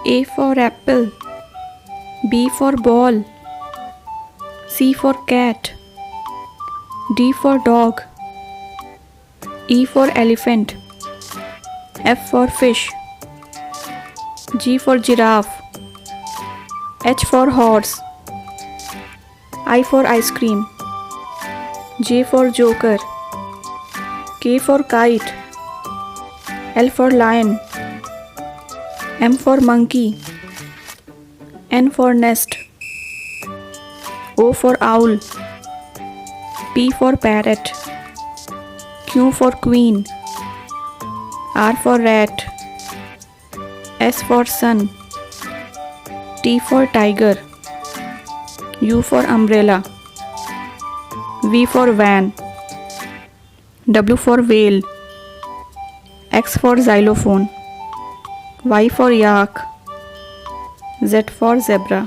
A for apple, B for ball, C for cat, D for dog, E for elephant, F for fish, G for giraffe, H for horse, I for ice cream, J for joker, K for kite, L for lion, M for monkey, N for nest, O for owl, P for parrot, Q for queen, R for rat, S for sun, T for tiger, U for umbrella, V for van, W for whale, X for xylophone, Y for yak, Z for zebra.